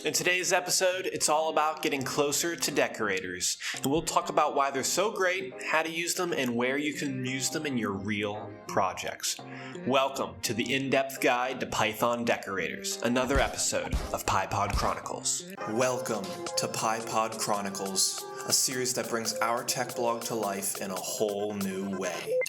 In today's episode, it's all about getting closer to decorators, and we'll talk about why they're so great, how to use them, and where you can use them in your real projects. Welcome to the in-depth guide to Python decorators, another episode of PyPod Chronicles. Welcome to PyPod Chronicles, a series that brings our tech blog to life in a whole new way.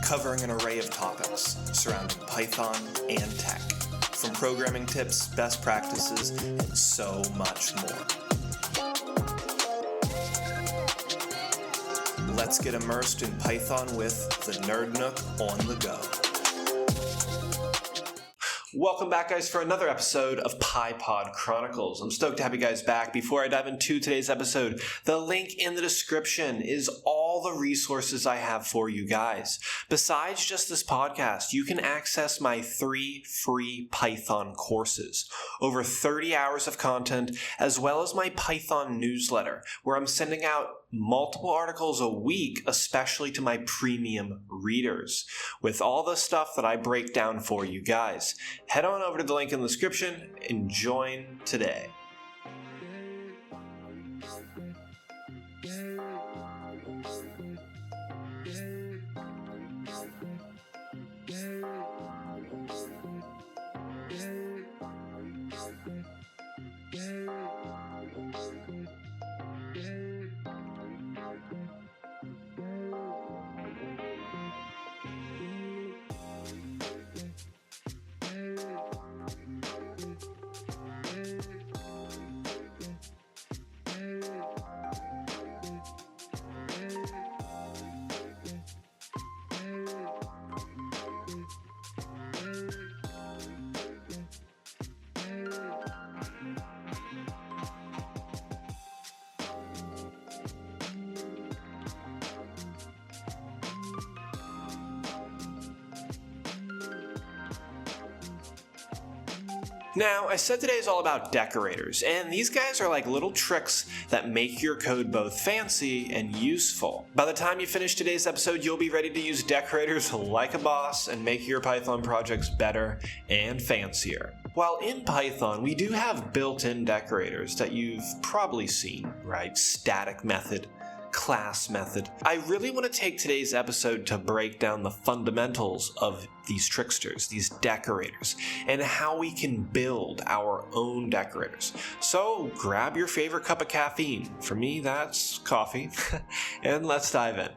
Covering an array of topics surrounding Python and tech, from programming tips, best practices, and so much more. Let's get immersed in Python with the Nerd Nook on the go. Welcome back, guys, for another episode of PyPod Chronicles. I'm stoked to have you guys back. Before I dive into today's episode, the link in the description is all the resources I have for you guys. Besides just this podcast, you can access my 3 free Python courses, over 30 hours of content, as well as my Python newsletter, where I'm sending out multiple articles a week, especially to my premium readers, with all the stuff that I break down for you guys. Head on over to the link in the description and join today. Now, I said today is all about decorators, and these guys are like little tricks that make your code both fancy and useful. By the time you finish today's episode, you'll be ready to use decorators like a boss and make your Python projects better and fancier. While in Python, we do have built-in decorators that you've probably seen, right? Static method, class method. I really want to take today's episode to break down the fundamentals of these tricksters, these decorators, and how we can build our own decorators. So grab your favorite cup of caffeine. For me, that's coffee. And let's dive in.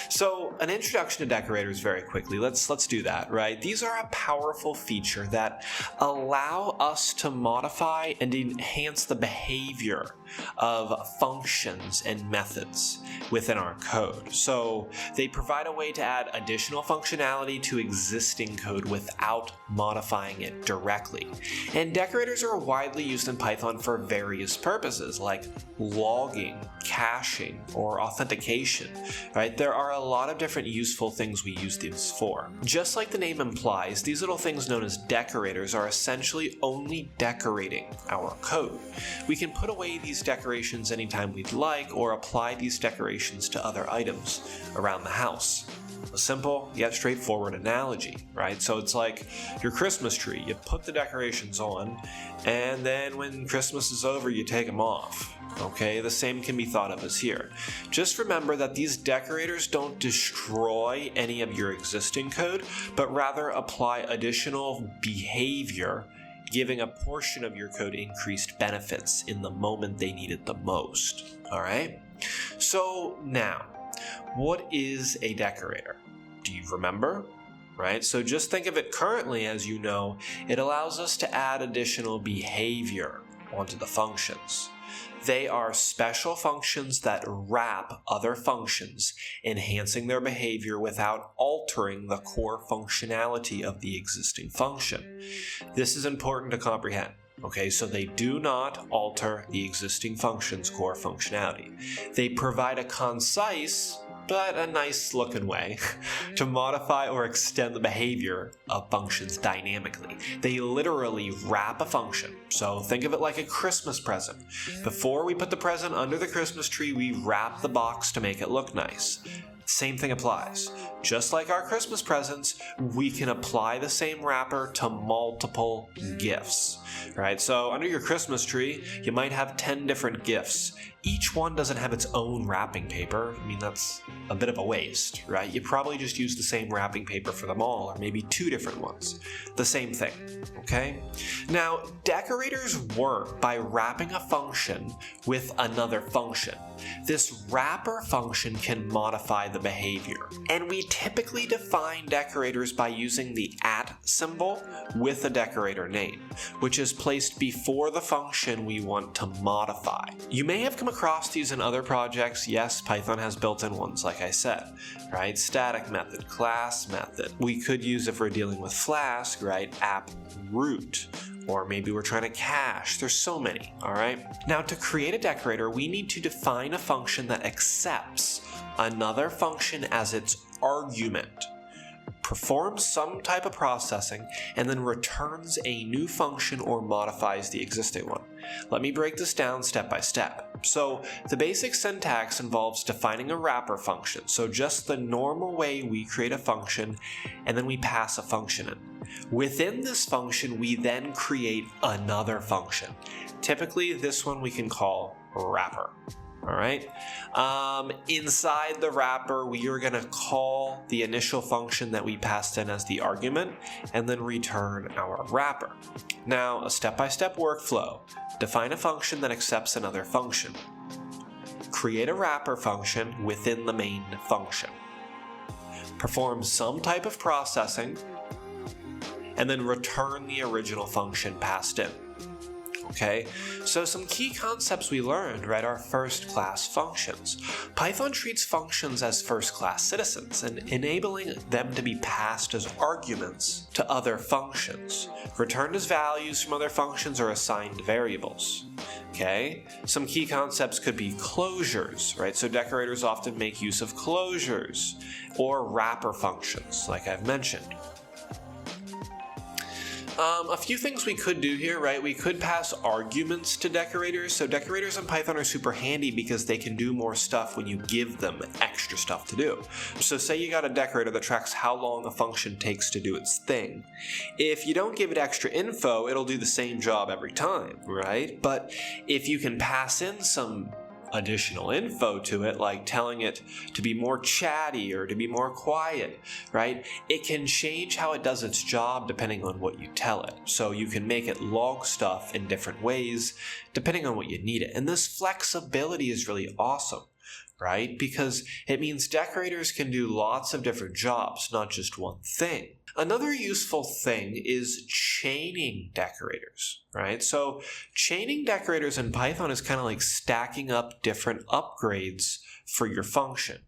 So, an introduction to decorators very quickly. Let's do that, right? These are a powerful feature that allow us to modify and enhance the behavior of functions and methods within our code. So, they provide a way to add additional functionality to existing code without modifying it directly. And decorators are widely used in Python for various purposes, like logging, caching, or authentication, right? There are a lot of different useful things we use these for. Just like the name implies, these little things known as decorators are essentially only decorating our code. We can put away these decorations anytime we'd like, or apply these decorations to other items around the house. A simple yet straightforward analogy, right? So it's like your Christmas tree. You put the decorations on, and then when Christmas is over, you take them off. Okay, the same can be thought of as here. Just remember that these decorators don't destroy any of your existing code, but rather apply additional behavior, giving a portion of your code increased benefits in the moment they need it the most. All right? So now, what is a decorator? Do you remember? Right? So just think of it currently as you know, it allows us to add additional behavior onto the functions. They are special functions that wrap other functions, enhancing their behavior without altering the core functionality of the existing function. This is important to comprehend. Okay, so they do not alter the existing function's core functionality. They provide a concise but a nice looking way to modify or extend the behavior of functions dynamically. They literally wrap a function. So think of it like a Christmas present. Before we put the present under the Christmas tree, we wrap the box to make it look nice. Same thing applies. Just like our Christmas presents, we can apply the same wrapper to multiple gifts, right? So under your Christmas tree, you might have 10 different gifts. Each one doesn't have its own wrapping paper. I mean, that's a bit of a waste, right? You probably just use the same wrapping paper for them all, or maybe 2 different ones. The same thing, okay? Now, decorators work by wrapping a function with another function. This wrapper function can modify the behavior, and we typically define decorators by using the @ symbol with a decorator name, which is placed before the function we want to modify. You may have come across these in other projects. Yes, Python has built-in ones, like I said, right? Static method, class method. We could use, if we're dealing with Flask, right, app root. Or maybe we're trying to cache. There's so many, all right? Now, to create a decorator, we need to define a function that accepts another function as its argument, performs some type of processing, and then returns a new function or modifies the existing one. Let me break this down step by step. So the basic syntax involves defining a wrapper function. So just the normal way we create a function, and then we pass a function in. Within this function, we then create another function. Typically, this one we can call wrapper. All right. Inside the wrapper, we are going to call the initial function that we passed in as the argument and then return our wrapper. Now, a step-by-step workflow. Define a function that accepts another function. Create a wrapper function within the main function. Perform some type of processing and then return the original function passed in. Okay, so some key concepts we learned, right, are first-class functions. Python treats functions as first-class citizens and enabling them to be passed as arguments to other functions, returned as values from other functions, or assigned variables. Okay, some key concepts could be closures, right? So decorators often make use of closures or wrapper functions, like I've mentioned. A few things we could do here, right? We could pass arguments to decorators. So decorators in Python are super handy because they can do more stuff when you give them extra stuff to do. So say you got a decorator that tracks how long a function takes to do its thing. If you don't give it extra info, it'll do the same job every time, right? But if you can pass in some additional info to it, like telling it to be more chatty or to be more quiet, right? It can change how it does its job depending on what you tell it. So you can make it log stuff in different ways depending on what you need it. And this flexibility is really awesome, right? Because it means decorators can do lots of different jobs, not just one thing. Another useful thing is chaining decorators, right? So chaining decorators in Python is kind of like stacking up different upgrades for your function.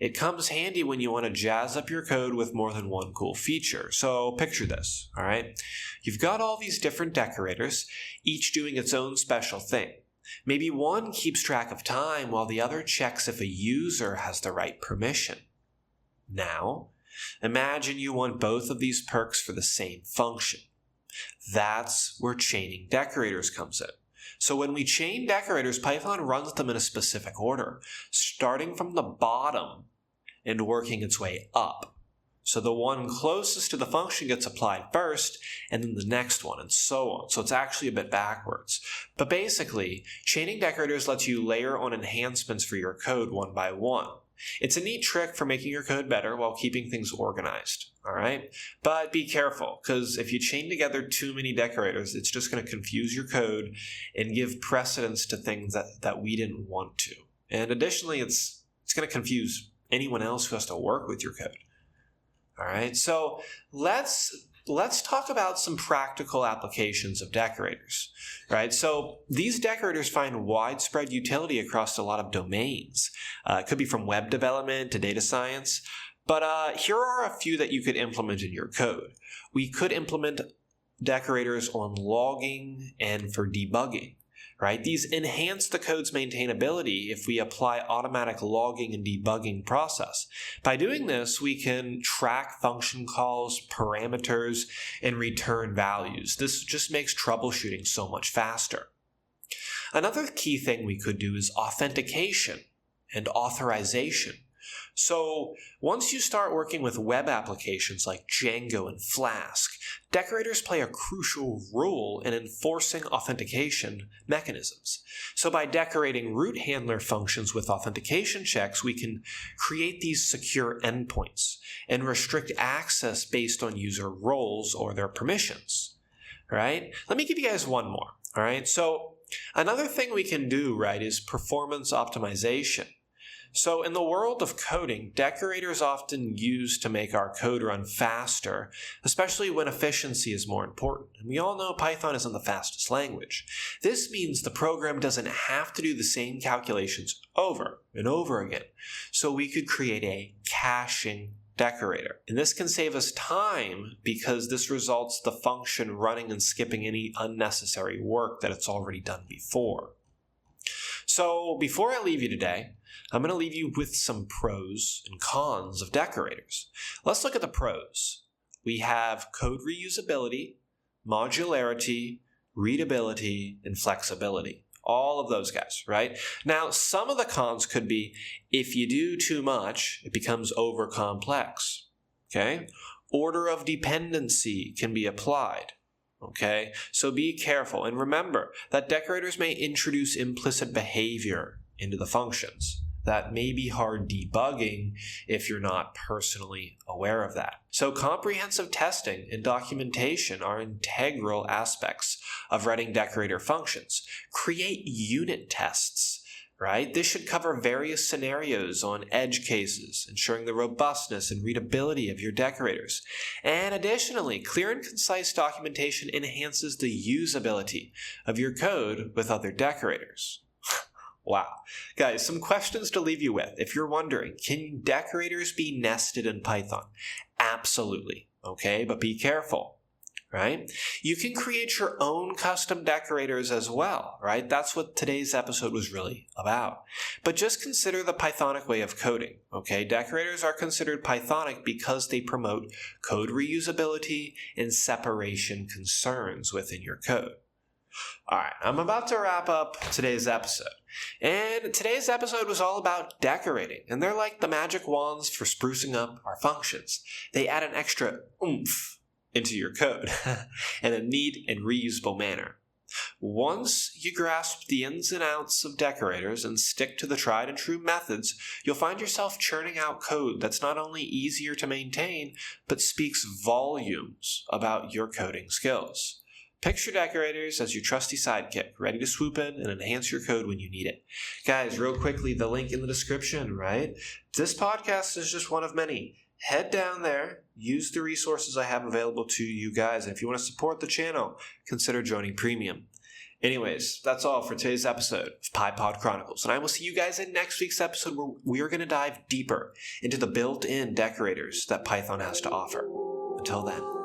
It comes handy when you want to jazz up your code with more than one cool feature. So picture this, all right? You've got all these different decorators, each doing its own special thing. Maybe one keeps track of time while the other checks if a user has the right permission. Now, imagine you want both of these perks for the same function. That's where chaining decorators comes in. So when we chain decorators, Python runs them in a specific order, starting from the bottom and working its way up. So the one closest to the function gets applied first, and then the next one, and so on. So it's actually a bit backwards. But basically, chaining decorators lets you layer on enhancements for your code one by one. It's a neat trick for making your code better while keeping things organized, all right? But be careful, because if you chain together too many decorators, it's just going to confuse your code and give precedence to things that we didn't want to. And additionally, it's going to confuse anyone else who has to work with your code. All right, so let's talk about some practical applications of decorators, right? So these decorators find widespread utility across a lot of domains. It could be from web development to data science, but here are a few that you could implement in your code. We could implement decorators on logging and for debugging, right? These enhance the code's maintainability if we apply automatic logging and debugging process. By doing this, we can track function calls, parameters, and return values. This just makes troubleshooting so much faster. Another key thing we could do is authentication and authorization. So once you start working with web applications like Django and Flask, decorators play a crucial role in enforcing authentication mechanisms. So by decorating root handler functions with authentication checks, we can create these secure endpoints and restrict access based on user roles or their permissions. Right? Let me give you guys one more. All right. So another thing we can do, right, is performance optimization. So in the world of coding, decorators often use to make our code run faster, especially when efficiency is more important. And we all know Python isn't the fastest language. This means the program doesn't have to do the same calculations over and over again. So we could create a caching decorator. And this can save us time because this results the function running and skipping any unnecessary work that it's already done before. So before I leave you today, I'm going to leave you with some pros and cons of decorators. Let's look at the pros. We have code reusability, modularity, readability, and flexibility. All of those guys, right? Now, some of the cons could be if you do too much, it becomes over complex. Okay? Order of dependency can be applied. Okay? So be careful. And remember that decorators may introduce implicit behavior into the functions. That may be hard debugging if you're not personally aware of that. So comprehensive testing and documentation are integral aspects of writing decorator functions. Create unit tests, right? This should cover various scenarios on edge cases, ensuring the robustness and readability of your decorators. And additionally, clear and concise documentation enhances the usability of your code with other decorators. Wow. Guys, some questions to leave you with. If you're wondering, can decorators be nested in Python? Absolutely. Okay, but be careful, right? You can create your own custom decorators as well, right? That's what today's episode was really about. But just consider the Pythonic way of coding, okay? Decorators are considered Pythonic because they promote code reusability and separation concerns within your code. All right, I'm about to wrap up today's episode. And today's episode was all about decorating. And they're like the magic wands for sprucing up our functions. They add an extra oomph into your code in a neat and reusable manner. Once you grasp the ins and outs of decorators and stick to the tried and true methods, you'll find yourself churning out code that's not only easier to maintain, but speaks volumes about your coding skills. Picture decorators as your trusty sidekick, ready to swoop in and enhance your code when you need it. Guys, real quickly, the link in the description, right? This podcast is just one of many. Head down there, use the resources I have available to you guys, and if you want to support the channel, consider joining Premium. Anyways, that's all for today's episode of PyPod Chronicles, and I will see you guys in next week's episode where we are going to dive deeper into the built-in decorators that Python has to offer. Until then.